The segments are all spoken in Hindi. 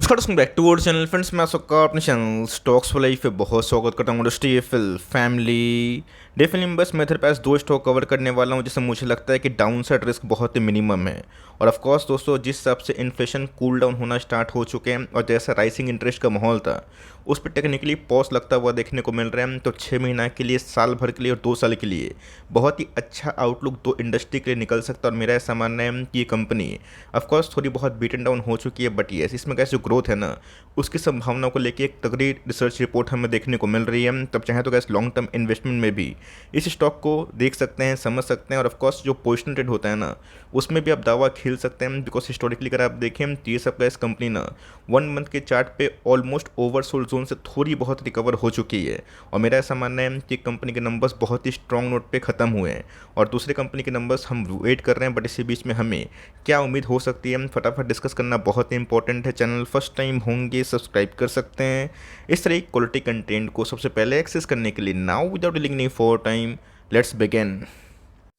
नमस्कार back to our channel friends. मैं सबका अपने चैनल स्टॉक्स फॉर लाइफ पे बहुत स्वागत करता हूँ। टीएफएल फैमिली डेफिनेटली बस मैं तेरे पास दो स्टॉक कवर करने वाला हूँ जिससे मुझे लगता है कि डाउन साइड रिस्क बहुत ही मिनिमम है। और ऑफ कोर्स दोस्तों, जिस हिसाब से इन्फ्लेशन कूल डाउन होना स्टार्ट हो चुके हैं और जैसा राइसिंग इंटरेस्ट का माहौल था उस पर टेक्निकली पॉज लगता हुआ देखने को मिल रहा है, तो 6 महीना के लिए, साल भर के लिए और 2 साल के लिए बहुत ही अच्छा आउटलुक दो इंडस्ट्री के लिए निकल सकता है। और मेरा ऐसा मानना है कि ये कंपनी ऑफकोर्स थोड़ी बहुत बीटन डाउन हो चुकी है, बट येस इसमें कैसे जो ग्रोथ है ना उसकी संभावना को लेकर एक तगड़ी रिसर्च रिपोर्ट हमें देखने को मिल रही है। तब चाहे तो कैसे लॉन्ग टर्म इन्वेस्टमेंट में भी इस स्टॉक को देख सकते हैं, समझ सकते हैं। और ऑफकोर्स जो पोजिशन ट्रेड होता है ना उसमें भी आप दावा खेल सकते हैं, बिकॉज हिस्टोरिकली अगर आप देखें तो ये सब का इस कंपनी ना 1 मंथ के चार्ट पे ऑलमोस्ट ओवरसोल्ड जोन से थोड़ी बहुत रिकवर हो चुकी है। और मेरा ऐसा मानना है कि कंपनी के नंबर्स बहुत ही स्ट्रॉन्ग नोट पे ख़त्म हुए हैं और दूसरे कंपनी के नंबर्स हम वेट कर रहे हैं, बट इसी बीच में हमें क्या उम्मीद हो सकती है फटाफट डिस्कस करना बहुत ही इंपॉर्टेंट है। चैनल फर्स्ट टाइम होंगे सब्सक्राइब कर सकते हैं इस तरह की क्वालिटी कंटेंट को सबसे पहले एक्सेस करने के लिए। Now without dealing any for time, let's begin.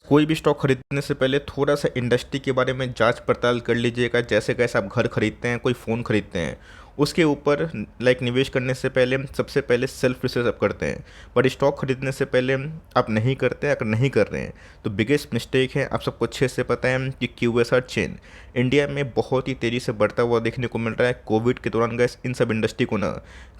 कोई भी स्टॉक खरीदने से पहले थोड़ा सा इंडस्ट्री के बारे में जांच पड़ताल कर लीजिएगा। जैसे कैसे आप घर खरीदते हैं, कोई फ़ोन खरीदते हैं, उसके ऊपर निवेश करने से पहले सबसे पहले सेल्फ रिसर्च आप करते हैं, बट स्टॉक खरीदने से पहले आप नहीं करते हैं। अगर नहीं कर रहे हैं तो बिगेस्ट मिस्टेक है। आप सबको अच्छे से पता है कि QSR चेन इंडिया में बहुत ही तेज़ी से बढ़ता हुआ देखने को मिल रहा है। कोविड के दौरान गैस इन सब इंडस्ट्री को ना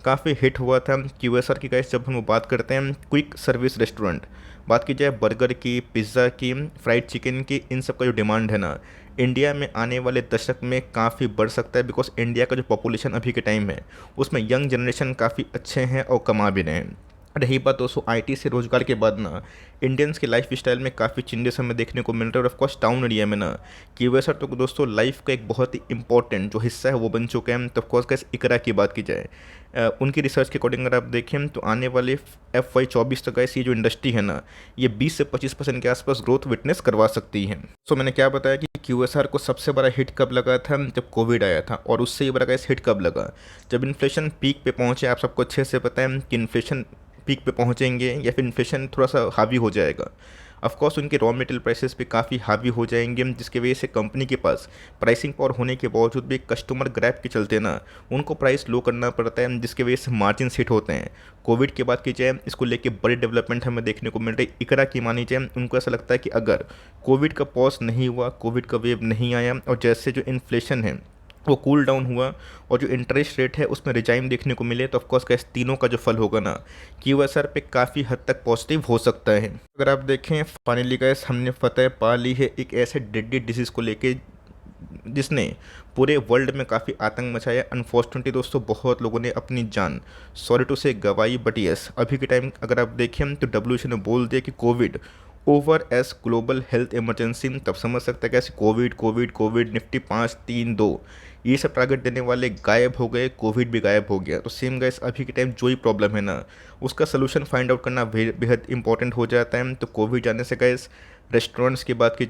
काफ़ी हिट हुआ था। QSR की गैस जब हम बात करते हैं, क्विक सर्विस रेस्टोरेंट, बात की जाए बर्गर की, पिज़्ज़ा की, फ्राइड चिकन की, इन सब का जो डिमांड है ना इंडिया में आने वाले दशक में काफ़ी बढ़ सकता है। बिकॉज इंडिया का जो पॉपुलेशन अभी के टाइम है उसमें यंग जनरेशन काफ़ी अच्छे हैं और कमा भी रहे हैं। रही बात दोस्तों IT से रोजगार के बाद ना इंडियंस के लाइफ स्टाइल में काफ़ी चेंजेस हमें देखने को मिल रहे हैं। और ऑफकोर्स टाउन एरिया में ना QSR तो दोस्तों लाइफ का एक बहुत ही इंपॉर्टेंट जो हिस्सा है वो बन चुके हैं। तो ऑफकोर्स कैसे इकरा की बात की जाए, उनकी रिसर्च के अकॉर्डिंग अगर आप देखें तो आने वाले FY24 तक ऐसी जो इंडस्ट्री है ना ये 20 से 25% के आसपास ग्रोथ विटनेस करवा सकती है। सो मैंने क्या बताया कि QSR को सबसे बड़ा हिट कब लगा था, जब कोविड आया था। और उससे ये बड़ा हिट कब लगा, जब इन्फ्लेशन पीक पे पहुंचे। आप सबको अच्छे से पता है कि इन्फ्लेशन पीक पे पहुंचेंगे या फिर इन्फ्लेशन थोड़ा सा हावी हो जाएगा, ऑफकोर्स उनके रॉ मटेरियल प्राइसेस पे काफ़ी हावी हो जाएंगे, जिसकी वजह से कंपनी के पास प्राइसिंग पावर होने के बावजूद भी कस्टमर ग्रैब के चलते ना उनको प्राइस लो करना पड़ता है, जिसकी वजह से मार्जिन हिट होते हैं। कोविड के बाद की जाए इसको लेके बड़ी डेवलपमेंट हमें देखने को मिल रही। इकरा की मानी जाए, उनको ऐसा लगता है कि अगर कोविड का पॉज नहीं हुआ, कोविड का वेव नहीं आया और जैसे जो इन्फ्लेशन है वो कूल डाउन हुआ और जो इंटरेस्ट रेट है उसमें रिजाइम देखने को मिले, तो ऑफकोर्स कैसे तीनों का जो फल होगा ना QSR पे काफ़ी हद तक पॉजिटिव हो सकता है। अगर आप देखें फाइनली गैस हमने फतह पा ली है एक ऐसे डेडली डिजीज़ को लेके जिसने पूरे वर्ल्ड में काफ़ी आतंक मचाया। अनफॉर्चुनेटली दोस्तों बहुत लोगों ने अपनी जान सॉरी टू से गंवाई, बट यस अभी के टाइम अगर आप देखें तो WHO ने बोल दिया कि Covid over as global health emergency. तब समझ सकते हैं कैसे कोविड कोविड कोविड निफ्टी 532 ये सब टारगेट देने वाले गायब हो गए, कोविड भी गायब हो गया। तो सेम गैस अभी के टाइम जो ही प्रॉब्लम है ना उसका सोल्यूशन फाइंड आउट करना बेहद इंपॉर्टेंट हो जाता है। तो कोविड जाने से गैस रेस्टोरेंट्स की बात की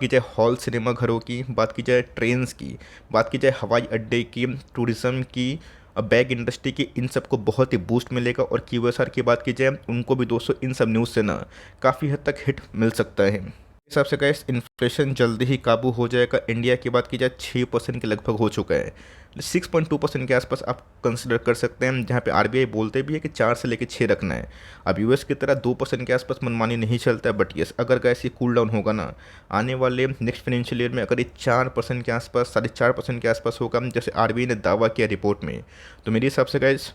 जाए हॉल सिनेमा घरों की, बात की जाए ट्रेन्स की, बात की जाए हवाई अड्डे की, टूरिज़्म की, बैग इंडस्ट्री की, इन सब को बहुत ही बूस्ट मिलेगा। और QSR की बात की जाए उनको भी दोस्तों इन सब न्यूज़ से ना काफ़ी हद तक हिट मिल सकता है। इस हिसाब से गैस इन्फ्लेशन जल्दी ही काबू हो जाएगा। इंडिया की बात की जाए 6% के लगभग हो चुका है, 6.2% के आसपास आप कंसिडर कर सकते हैं, जहाँ पे RBI बोलते भी है कि 4 से लेकर 6 रखना है। अब US की तरह 2% के आसपास मनमानी नहीं चलता है, बट यस अगर गैस ये कूल डाउन होगा ना आने वाले नेक्स्ट फाइनेंशियल ईयर में, अगर ये 4% के आसपास, 4.5% के आसपास होगा जैसे RBI ने दावा किया रिपोर्ट में, तो मेरे हिसाब से गैस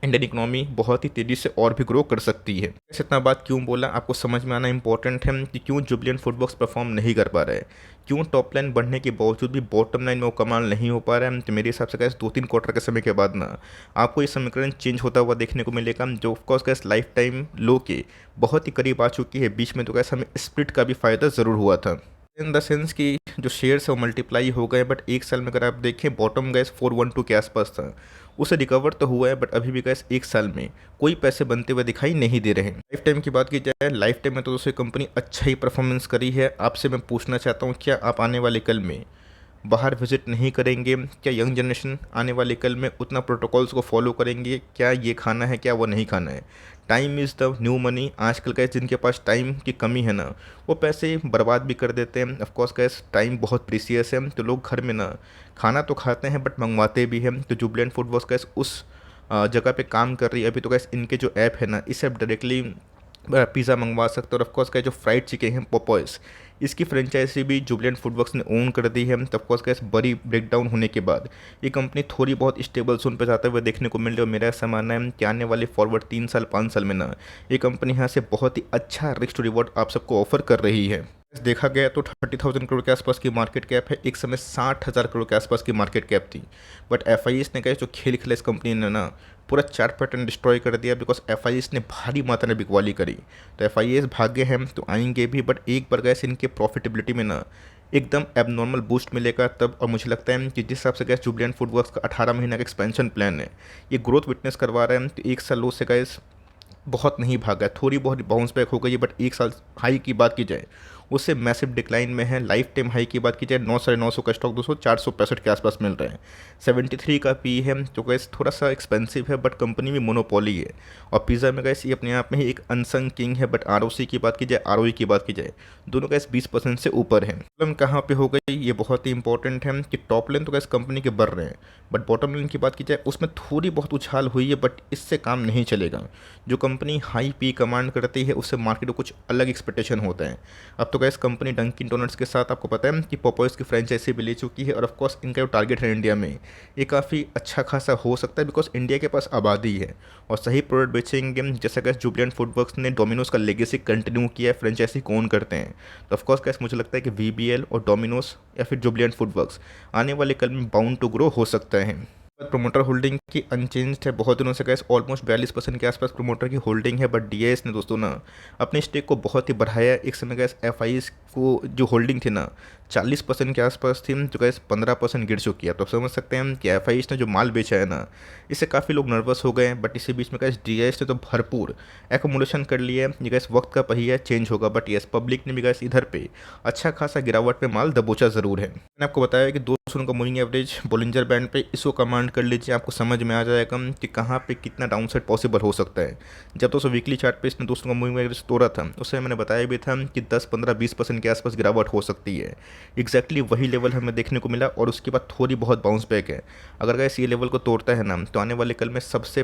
इंडियन इकोनॉमी बहुत ही तेज़ी से और भी ग्रो कर सकती है। इतना बात क्यों बोला आपको समझ में आना इंपॉर्टेंट है कि क्यों जुबिलिएंट फूडवर्क्स परफॉर्म नहीं कर पा रहा है, क्यों टॉप लाइन बढ़ने के बावजूद भी बॉटम लाइन में वो कमाल नहीं हो पा रहा है। तो मेरे हिसाब से गैस 2-3 क्वार्टर के समय के बाद ना आपको ये समीकरण चेंज होता हुआ देखने को मिलेगा, जो ऑफकोर्स गैस लाइफ टाइम लो के बहुत ही करीब आ चुकी है। बीच में तो गैस हमें स्प्लिट का भी फ़ायदा ज़रूर हुआ था, इन द सेंस कि जो शेयर्स है वो मल्टीप्लाई हो गए, बट एक साल में अगर आप देखें बॉटम गैस 412 के आसपास था, उसे रिकवर तो हुआ है, बट अभी भी गैस एक साल में कोई पैसे बनते हुए दिखाई नहीं दे रहे हैं। लाइफ टाइम की बात की जाए, लाइफ टाइम में तो दोस्तों कंपनी अच्छा ही परफॉर्मेंस करी है। आपसे मैं पूछना चाहता हूँ क्या आप आने वाले कल में बाहर विजिट नहीं करेंगे? क्या यंग जनरेशन आने वाले कल में उतना प्रोटोकॉल्स को फॉलो करेंगे? क्या ये खाना है, क्या वो नहीं खाना है? Time is the new money. आजकल गैस जिनके पास टाइम की कमी है ना, वो पैसे बर्बाद भी कर देते हैं। ऑफ कोर्स गैस टाइम बहुत प्रीसियस है, तो लोग घर में ना खाना तो खाते हैं बट मंगवाते भी हैं। तो जुबलेंट फूड वर्क्स गैस उस जगह पे काम कर रही है अभी। तो गैस इनके जो ऐप है ना, इससे आप डायरेक्टली पिज़्ज़ा मंगवा सकते हो। और ऑफकोर्स का जो फ्राइड चिकन है पोपॉयस, इसकी फ्रेंचाइजी भी जुबलेंट फूडवर्क्स ने ओन कर दी है। तो ऑफकोर्स का बड़ी ब्रेकडाउन होने के बाद ये कंपनी थोड़ी बहुत स्टेबल जोन पर जाते हुए देखने को मिल रही है। और मेरा ऐसा मानना है कि आने वाले फॉरवर्ड 3 साल 5 साल में ना ये कंपनी यहाँ से बहुत ही अच्छा रिस्क टू रिवॉर्ड आप सबको ऑफर कर रही है। देखा गया तो 30,000 करोड़ के आसपास की मार्केट कैप है, एक समय 60,000 करोड़ के आसपास की मार्केट कैप थी। बट एफ ने कहा जो खेल खेला इस कंपनी ने ना, पूरा चार्ट पैटर्न डिस्ट्रॉय कर दिया, बिकॉज एफ ने भारी मात्रा में बिकवाली करी। तो एफ भाग्य हैं तो आएंगे भी, बट एक बार गैस इनके प्रॉफिटेबिलिटी में ना एकदम एबनॉर्मल बूस्ट मिलेगा तब। और मुझे लगता है कि जिस हिसाब से गैस जुबलेंट फूडवर्क्स का 18 महीना का एक्सपेंशन प्लान है, ये ग्रोथ विटनेस करवा रहे हैं। तो एक साल लो से गैस बहुत नहीं भागा है, थोड़ी बहुत बाउंस बैक हो गई है। बट एक साल हाई की बात की जाए उससे मैसिव डिक्लाइन में है। लाइफ टाइम हाई की बात की जाए 9 950 का स्टॉक 465 के आसपास मिल रहा है। 73 का पी है, जो गैस थोड़ा सा एक्सपेंसिव है बट कंपनी में मोनोपोली है। और पिज़्ज़ा में गैस ये अपने आप में ही एक अनसंग किंग है। बट आर की बात की जाए, आर की बात की जाए, दोनों गैस 20% से ऊपर है। प्रॉब्लम कहाँ पे हो गई ये बहुत ही इंपॉर्टेंट है कि टॉप लाइन तो गैस कंपनी के बढ़ रहे हैं, बट बॉटम लाइन की बात की जाए उसमें थोड़ी बहुत उछाल हुई है। बट इससे काम नहीं चलेगा। जो कंपनी हाई पी कमांड करती है उससे मार्केट को कुछ अलग एक्सपेक्टेशन होता है। अब तो गैस कंपनी डंकिन डोनट्स के साथ आपको पता है कि पोपोइस की फ्रेंचाइजी भी ले चुकी है। और ऑफ कोर्स इनका जो टारगेट है इंडिया में, ये काफ़ी अच्छा खासा हो सकता है, बिकॉज इंडिया के पास आबादी है और सही प्रोडक्ट बेचेंगे। जैसे गैस जुबलेंट फूडवर्क्स ने डोमिनोज का लेगेसी कंटिन्यू किया है, फ्रेंचाइजी को ओन करते हैं। तो ऑफकोर्स गैस मुझे लगता है कि वीबीएल और डोमिनोज या फिर जुबलेंट फूडवर्क्स आने वाले कल में बाउंड टू ग्रो हो सकता है। प्रोमोटर होल्डिंग की अनचेंज्ड है बहुत दिनों से गैस, ऑलमोस्ट 42% के आसपास प्रोमोटर की होल्डिंग है। बट डीआईएस ने दोस्तों ना अपने स्टेक को बहुत ही बढ़ाया। एक समय गैस एफ को जो होल्डिंग थी ना 40% के आसपास थी, जो गैस 15% गिर चुकी है। तो आप समझ सकते हैं कि एफ ने जो माल बेचा है ना, इससे काफ़ी लोग नर्वस हो गए हैं। बट इसी बीच में गैस डीआईएस ने तो भरपूर एकोमोडेशन कर लिया है। ये गैस वक्त का पहिया चेंज होगा। बट यस, पब्लिक ने भी गैस इधर पे अच्छा खासा गिरावट में माल दबोचा ज़रूर है। मैंने आपको बताया कि 200 का मूविंग एवरेज बोलिंजर बैंड पे, इसको कमांड कर लीजिए, आपको समझ में आ जाएगा कि कहाँ पे कितना डाउनसाइड पॉसिबल हो सकता है। जब 200 वीकली चार्ट पे इसने 200 का मूविंग एवरेज तोड़ा था, उससे मैंने बताया भी था कि 10 15 20% के आसपास गिरावट हो सकती है। एग्जैक्टली वही लेवल हमें देखने को मिला और उसके बाद थोड़ी बहुत बाउंस बैक है। अगर गैस ये लेवल को तोड़ता है ना, तो आने वाले कल में सबसे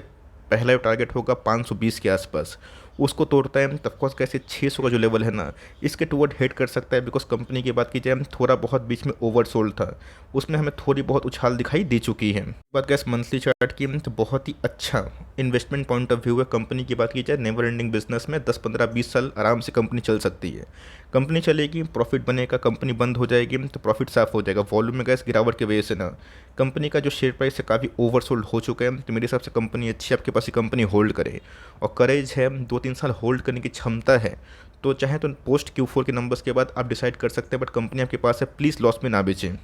पहला टारगेट होगा 520 के आसपास। उसको तोड़ता है तब कोर्स कैसे 600 का जो लेवल है ना, इसके टूवर्ड हेड कर सकता है। बिकॉज कंपनी की बात की जाए थोड़ा बहुत बीच में ओवरसोल्ड था, उसमें हमें थोड़ी बहुत उछाल दिखाई दे चुकी है। बात कैसे मंथली चार्ट की, तो बहुत ही अच्छा इन्वेस्टमेंट पॉइंट ऑफ व्यू है। कंपनी की बात की जाए नेवर एंडिंग बिजनेस में 10 15 20 साल आराम से कंपनी चल सकती है। कंपनी चलेगी, प्रॉफिट बनेगा, कंपनी बंद हो जाएगी तो प्रॉफिट साफ हो जाएगा। वॉल्यूम में गैस गिरावट की वजह से ना कंपनी का जो शेयर प्राइस है काफ़ी ओवरसोल्ड हो चुका है। तो मेरे हिसाब से कंपनी अच्छी, आपके पास ही कंपनी होल्ड करे और करेज है, 2 3 साल होल्ड करने की क्षमता है, तो चाहे तो पोस्ट Q4 के नंबर्स के बाद आप डिसाइड कर सकते हैं। बट कंपनी आपके पास है, प्लीज़ लॉस में ना बेचें।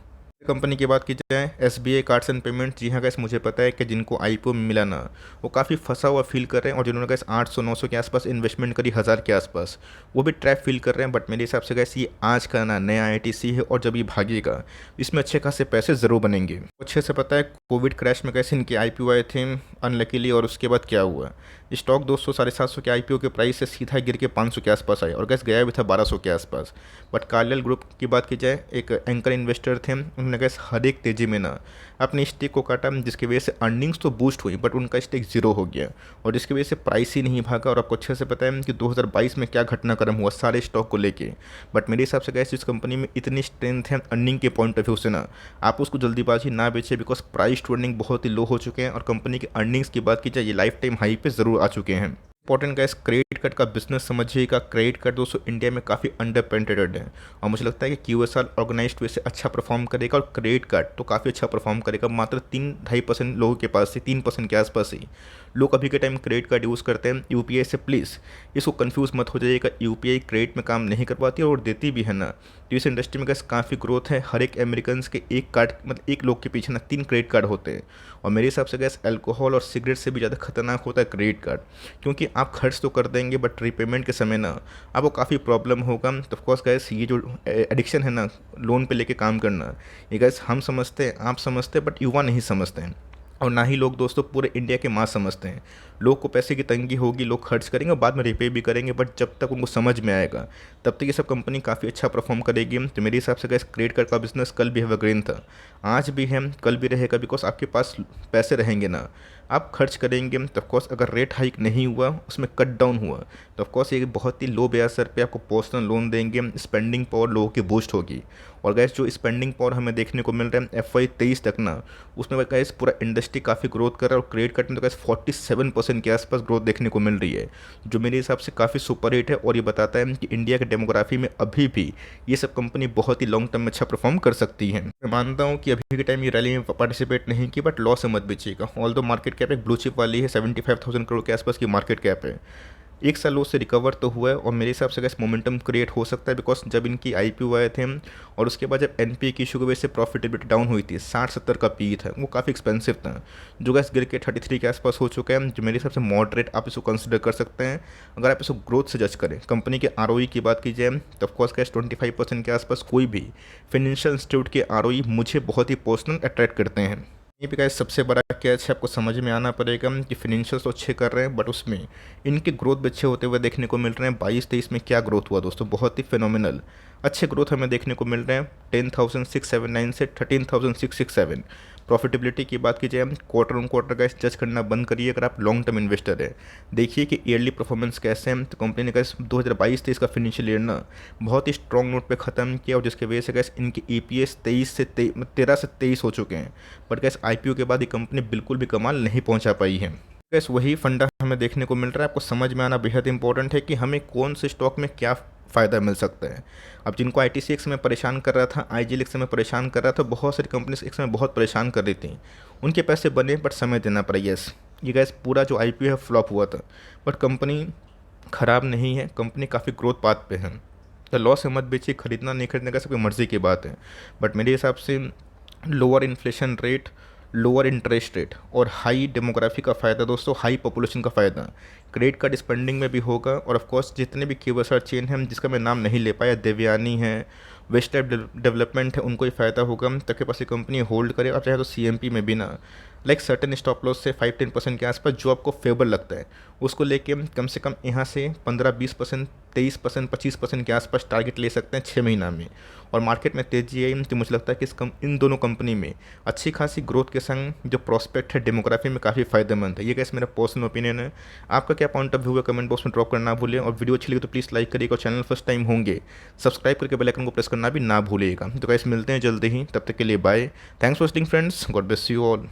कंपनी की बात की जाए SBI कार्ड्स एंड पेमेंट, जी हाँ गैस मुझे पता है कि जिनको IPO में मिला ना, वो काफ़ी फंसा हुआ फील कर रहे हैं। और जिन्होंने गैस 800 900 के आसपास इन्वेस्टमेंट करी, 1000 के आसपास, वो भी ट्रैप फील कर रहे हैं। बट मेरे हिसाब से गैस ये आज का ना नया ITC है और जब ये भागेगा इसमें अच्छे खासे पैसे ज़रूर बनेंगे। अच्छे से पता है कोविड क्रैश में कैसे इनके IPO आए थे अनलकीली, और उसके बाद क्या हुआ, स्टॉक 200 750 के IPO के प्राइस से सीधा गिर के 500 के आसपास आए और गैस गया भी था 1200 के आसपास। बट कार्लियल ग्रुप की बात की जाए, एक एंकर इन्वेस्टर थे, उन्होंने गैस हर एक तेजी में ना अपने स्टेक को काटा, जिसकी वजह से अर्निंग्स तो बूस्ट हुई बट उनका स्टेक जीरो हो गया और जिसकी वजह से प्राइस ही नहीं भागा। और आपको अच्छे से पता है कि 2022 में क्या घटनाक्रम हुआ सारे स्टॉक को लेके। बट मेरे हिसाब से गैस इस कंपनी में इतनी स्ट्रेंथ है अर्निंग के पॉइंट ऑफ व्यू से ना, आप उसको जल्दीबाजी ना बेचें, बिकॉज प्राइस टू अर्निंग बहुत ही लो हो चुके हैं। और कंपनी की अर्निंग्स की बात की जाए, ये लाइफ टाइम हाई पे ज़रूर आ चुके हैं। इंपॉर्टेंट गैस क्रेडिट कार्ड का बिजनेस समझिएगा। क्रेडिट कार्ड दोस्तों इंडिया में काफ़ी अंडर पेनिट्रेटेड है और मुझे लगता है कि QSR ऑर्गेनाइज्ड वे से अच्छा परफॉर्म करेगा और क्रेडिट कार्ड तो काफ़ी अच्छा परफॉर्म करेगा। मात्र 3-2.5% लोगों के पास से, 3% के आसपास ही लोग अभी के टाइम क्रेडिट कार्ड यूज़ करते हैं। UPI से प्लीज़ इसको कंफ्यूज मत हो जाइएगा, UPI क्रेडिट में काम नहीं करवाती और देती भी है ना। तो इस इंडस्ट्री में गैस काफ़ी ग्रोथ है। हर एक अमेरिकन के एक कार्ड, मतलब एक लोग के पीछे ना 3 क्रेडिट कार्ड होते हैं। और मेरे हिसाब से गैस अल्कोहल और सिगरेट से भी ज़्यादा खतरनाक होता है क्रेडिट कार्ड, क्योंकि आप खर्च तो कर देंगे बट रीपेमेंट के समय ना आपको काफ़ी प्रॉब्लम होगा। तो ऑफकोर्स गैस ये जो एडिक्शन है ना लोन पे लेके काम करना, ये गैस हम समझते हैं, आप समझते हैं, बट युवा नहीं समझते हैं। और ना ही लोग दोस्तों पूरे इंडिया के मास समझते हैं। लोग को पैसे की तंगी होगी, लोग खर्च करेंगे और बाद में रिपे भी करेंगे, बट जब तक उनको समझ में आएगा तब तक ये सब कंपनी काफ़ी अच्छा परफॉर्म करेगी। तो मेरे हिसाब से गैस क्रेडिट कार्ड का बिजनेस कल भी एवरग्रीन था, आज भी है, कल भी रहेगा, बिकॉज आपके पास पैसे रहेंगे ना, आप खर्च करेंगे। तो ऑफकोर्स अगर रेट हाइक नहीं हुआ, उसमें कट डाउन हुआ, तो ऑफकोर्स ये बहुत ही लो ब्याज दर पे आपको पर्सनल लोन देंगे, स्पेंडिंग पावर लोगों की बूस्ट होगी। और गैस जो स्पेंडिंग पावर हमें देखने को मिल रहा है FY23 तक ना, उसमें गैस पूरा इंडस्ट्री काफ़ी ग्रोथ कर रहा है और क्रेडिट कार्ड में तो गैस 47% के आसपास ग्रोथ देखने को मिल रही है, जो मेरे हिसाब से काफ़ी सुपर हिट है। और ये बताता है कि इंडिया के डेमोग्राफी में अभी भी ये सब कंपनी बहुत ही लॉन्ग टर्म में अच्छा परफॉर्म कर सकती है। मैं मानता हूँ कि अभी के टाइम ये रैली में पार्टिसिपेट नहीं की, बट लॉस से मत बेचिएगा। ऑल दो मार्केट कैप एक ब्लू चिप वाली है, 75,000 करोड़ के आसपास की मार्केट कैप है। एक साल से रिकवर तो हुआ है और मेरे हिसाब से गैस मोमेंटम क्रिएट हो सकता है, बिकॉज जब इनकी IPO आए थे और उसके बाद जब NPA की इशू की वजह से प्रॉफिटेबिलिटी डाउन हुई थी, 60-70 का पी था, वो काफ़ी एक्सपेंसिव था, जो गैस गिर के 33 के आसपास हो चुका है, जो मेरे हिसाब से मॉडरेट आप इसको कंसिडर कर सकते हैं। अगर आप इसको ग्रोथ से जज करें, कंपनी के ROE की बात की जाए तो ऑफकोर्स गैस 25% के आसपास कोई भी फाइनेंशियल इंस्टीट्यूट के ROE मुझे बहुत ही पर्सनल अट्रैक्ट करते हैं। ये भी गाइस सबसे बड़ा कैच है, आपको समझ में आना पड़ेगा कि फिनेंशियल तो अच्छे कर रहे हैं, बट उसमें इनके ग्रोथ भी अच्छे होते हुए देखने को मिल रहे हैं। 22-23 में क्या ग्रोथ हुआ दोस्तों, बहुत ही फिनोमिनल अच्छे ग्रोथ हमें देखने को मिल रहे हैं, 10,679 से 13,667। प्रॉफिटेबिलिटी की बात की जाए, क्वार्टर ऑन क्वार्टर का जज करना बंद करिए अगर आप लॉन्ग टर्म इन्वेस्टर है। देखिए कि ईयरली परफॉर्मेंस कैसे हैं। तो कंपनी ने गैस 2022-23 का फिनेंशियल ईयर ना बहुत ही स्ट्रॉन्ग नोट पे ख़त्म किया, और जिसकी वजह से गैस इनकी EPS 13 से 23 हो चुके हैं। बट गैस IPO के बाद ये कंपनी बिल्कुल भी कमाल नहीं पहुंचा पाई है। गैस वही फंडा हमें देखने को मिल रहा है। आपको समझ में आना बेहद इंपॉर्टेंट है कि हमें कौन से स्टॉक में क्या फ़ायदा मिल सकता है। अब जिनको ITCX में परेशान कर रहा था, IGLX में परेशान कर रहा था, बहुत सारी कंपनीज एक समय बहुत परेशान कर रही थी, उनके पैसे बने बट समय देना पड़ा। यस, ये गैस पूरा जो IPO है फ्लॉप हुआ था, बट कंपनी ख़राब नहीं है, कंपनी काफ़ी ग्रोथ पाथ पे है। तो लॉस से मत बेचिए, खरीदना नहीं खरीदने का सबकी मर्ज़ी की बात है, बट मेरे हिसाब से lower inflation rate, lower interest rate और हाई डेमोग्राफी का फ़ायदा दोस्तों, हाई पॉपुलेशन का फ़ायदा क्रेडिट कार्ड स्पेंडिंग में भी होगा। और ऑफ कोर्स जितने भी QSR चेन हैं जिसका मैं नाम नहीं ले पाया, देवयानी है, वेस्ट डेवलपमेंट है, उनको ही फ़ायदा होगा, ताकि पास ये कंपनी होल्ड करे। और चाहे तो CMP में भी ना लाइक सर्टेन स्टॉप लॉस से 5-10% के आसपास जो आपको फेवर लगता है, उसको लेके कम से कम यहाँ से 15-20%, 23%, 25% के आसपास टारगेट ले सकते हैं 6 महीना में। और मार्केट में तेजी आई तो मुझे लगता है कि इन दोनों कंपनी में अच्छी खासी ग्रोथ के संग जो प्रोस्पेक्ट है डेमोग्राफी में काफ़ी फायदेमंद है। ये कैसे मेरा पर्सनल ओपिनियन है, आपका क्या पॉइंट ऑफ व्यू है कमेंट बॉक्स में ड्रॉप करना ना भूलें। और वीडियो अच्छी लगी तो प्लीज़ लाइक करिएगा, और चैनल फर्स्ट टाइम होंगे सब्सक्राइब करके बेल आइकन को प्रेस करना भी ना भूलिएगा। तो गाइस मिलते हैं जल्दी ही, तब तक के लिए bye, thanks for watching friends, God bless you all.